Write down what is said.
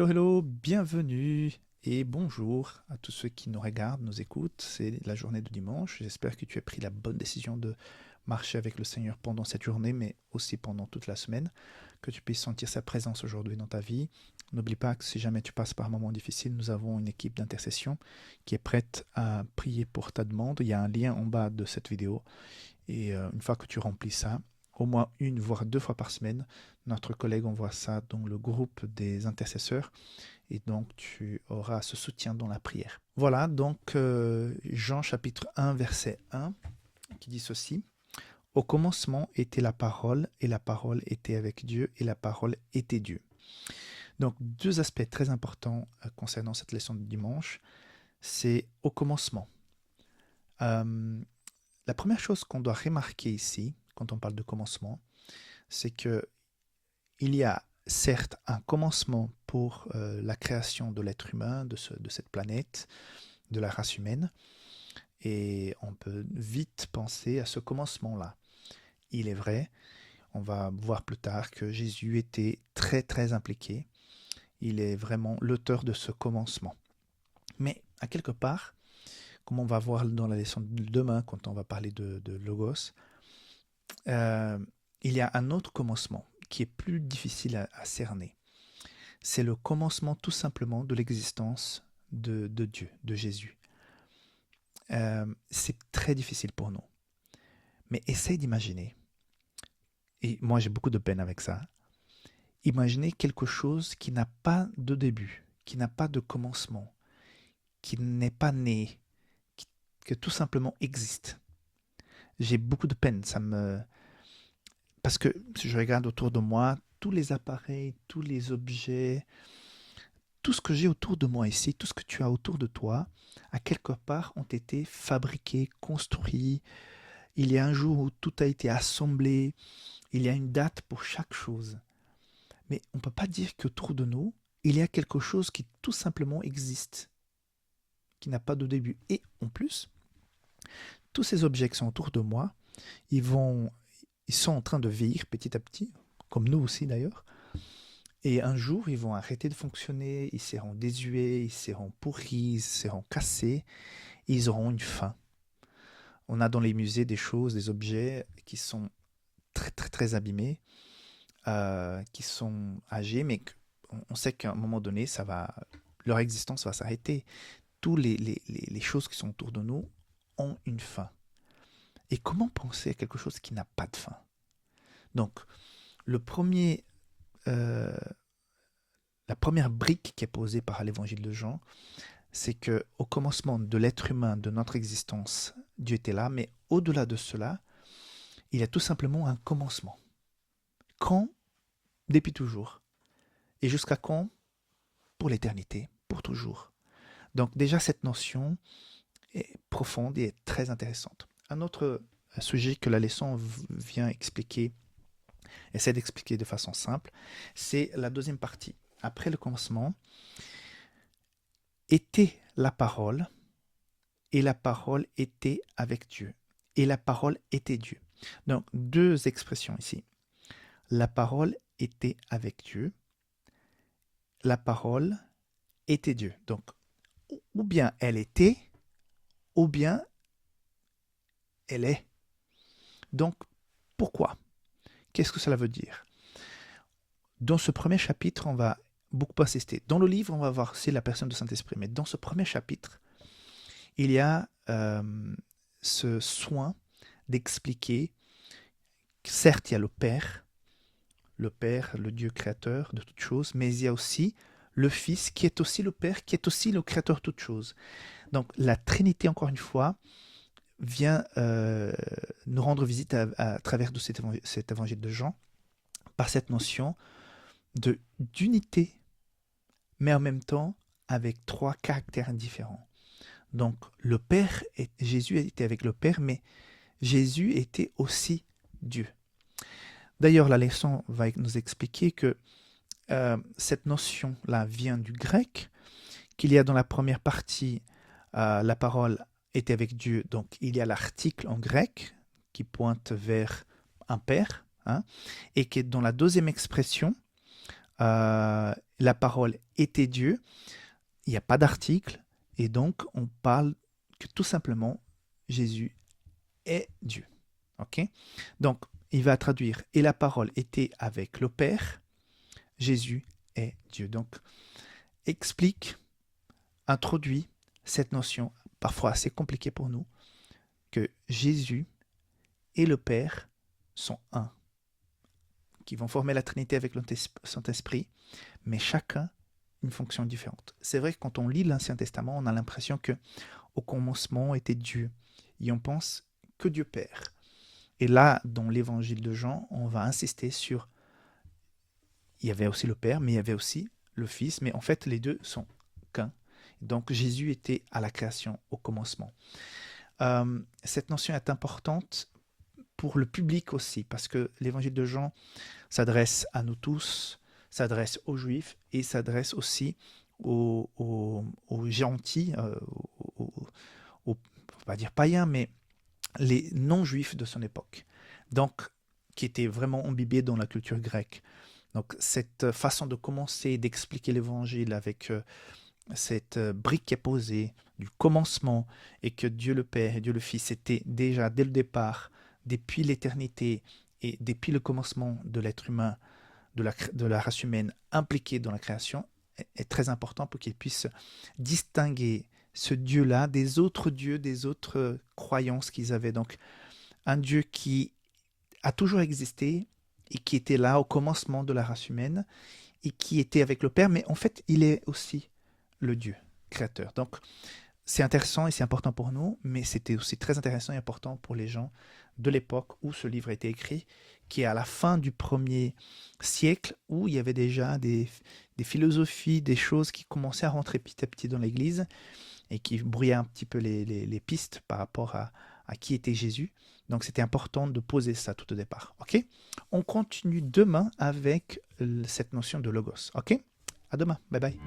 Hello, hello, bienvenue et bonjour à tous ceux qui nous regardent, nous écoutent. C'est la journée de dimanche. J'espère que tu as pris la bonne décision de marcher avec le Seigneur pendant cette journée, mais aussi pendant toute la semaine, que tu puisses sentir sa présence aujourd'hui dans ta vie. N'oublie pas que si jamais tu passes par un moment difficile, nous avons une équipe d'intercession qui est prête à prier pour ta demande. Il y a un lien en bas de cette vidéo et une fois que tu remplis ça, au moins une voire deux fois par semaine, notre collègue envoie ça dans le groupe des intercesseurs et donc tu auras ce soutien dans la prière. Voilà, donc Jean chapitre 1 verset 1 qui dit ceci. Au commencement était la parole et la parole était avec Dieu et la parole était Dieu. Donc deux aspects très importants concernant cette leçon du dimanche, c'est au commencement. La première chose qu'on doit remarquer ici, quand on parle de commencement, c'est que il y a certes un commencement pour la création de l'être humain, de cette planète, de la race humaine, et on peut vite penser à ce commencement-là. Il est vrai, on va voir plus tard que Jésus était très très impliqué. Il est vraiment l'auteur de ce commencement. Mais à quelque part, comme on va voir dans la leçon de demain, quand on va parler de Logos, il y a un autre commencement qui est plus difficile à cerner. C'est le commencement tout simplement de l'existence de Dieu, de Jésus. C'est très difficile pour nous. Mais essaye d'imaginer, et moi j'ai beaucoup de peine avec ça, imaginez quelque chose qui n'a pas de début, qui n'a pas de commencement, qui n'est pas né, que tout simplement existe. J'ai beaucoup de peine, parce que si je regarde autour de moi, tous les appareils, tous les objets, tout ce que j'ai autour de moi ici, tout ce que tu as autour de toi, à quelque part ont été fabriqués, construits. Il y a un jour où tout a été assemblé, il y a une date pour chaque chose. Mais on ne peut pas dire qu'autour de nous, il y a quelque chose qui tout simplement existe, qui n'a pas de début. Et en plus, tous ces objets qui sont autour de moi, ils sont en train de vieillir petit à petit, comme nous aussi d'ailleurs. Et un jour, ils vont arrêter de fonctionner, ils seront désuets, ils seront pourris, ils seront cassés, et ils auront une fin. On a dans les musées des choses, des objets qui sont très très très abîmés, qui sont âgés, mais on sait qu'à un moment donné, leur existence va s'arrêter. Toutes les choses qui sont autour de nous ont une fin. Et comment penser à quelque chose qui n'a pas de fin? Donc, euh, la première brique qui est posée par l'évangile de Jean, c'est que au commencement de l'être humain, de notre existence, Dieu était là, mais au-delà de cela, il y a tout simplement un commencement. Quand? Depuis toujours. Et jusqu'à quand? Pour l'éternité, pour toujours. Donc déjà, cette notion est profonde et très intéressante. Un autre sujet que la leçon vient expliquer, essaie d'expliquer de façon simple, c'est la deuxième partie. Après le commencement, était la parole, et la parole était avec Dieu, et la parole était Dieu. Donc deux expressions ici. La parole était avec Dieu, la parole était Dieu. Donc ou bien elle était, ou bien elle est. Donc pourquoi? Qu'est-ce que cela veut dire? Dans ce premier chapitre, on va beaucoup insister. Dans le livre, on va voir c'est la personne de Saint-Esprit, mais dans ce premier chapitre, il y a ce soin d'expliquer que certes, il y a le Père, le Dieu créateur de toutes choses, mais il y a aussi le Fils qui est aussi le Père, qui est aussi le créateur de toutes choses. Donc la Trinité, encore une fois, vient nous rendre visite à travers de cet évangile de Jean, par cette notion d'unité, mais en même temps avec trois caractères différents. Donc le Père, Jésus était avec le Père, mais Jésus était aussi Dieu. D'ailleurs, la leçon va nous expliquer que cette notion-là vient du grec, qu'il y a dans la première partie, la parole était avec Dieu, donc il y a l'article en grec qui pointe vers un Père, hein, et que dans la deuxième expression, La parole était Dieu. Il n'y a pas d'article. Et donc, on parle que tout simplement, Jésus est Dieu. Ok? Donc, il va traduire « Et la parole était avec le Père, Jésus est Dieu ». Donc, explique, introduit cette notion, parfois assez compliquée pour nous, que Jésus et le Père sont un, qui vont former la Trinité avec le Saint-Esprit, mais chacun une fonction différente. C'est vrai que quand on lit l'Ancien Testament, on a l'impression que au commencement était Dieu, et on pense que Dieu Père. Et là, dans l'évangile de Jean, on va insister sur, il y avait aussi le Père, mais il y avait aussi le Fils, mais en fait les deux sont qu'un. Donc Jésus était à la création, au commencement. Cette notion est importante pour le public aussi, parce que l'évangile de Jean s'adresse à nous tous, s'adresse aux Juifs et s'adresse aussi aux gentils, on va pas dire païens, mais les non-juifs de son époque, donc qui étaient vraiment imbibés dans la culture grecque. Donc cette façon de commencer, d'expliquer l'évangile avec cette brique qui est posée du commencement et que Dieu le Père et Dieu le Fils étaient déjà dès le départ, depuis l'éternité et depuis le commencement de l'être humain, de la race humaine impliquée dans la création, est très important pour qu'il puisse distinguer ce Dieu-là des autres dieux, des autres croyances qu'ils avaient. Donc un Dieu qui a toujours existé et qui était là au commencement de la race humaine et qui était avec le Père, mais en fait il est aussi le Dieu créateur. Donc c'est intéressant et c'est important pour nous, mais c'était aussi très intéressant et important pour les gens de l'époque où ce livre a été écrit, qui est à la fin du 1er siècle, où il y avait déjà des philosophies, des choses qui commençaient à rentrer petit à petit dans l'Église et qui brouillaient un petit peu les pistes par rapport à qui était Jésus. Donc c'était important de poser ça tout au départ. Ok? On continue demain avec cette notion de logos. Ok? À demain. Bye bye.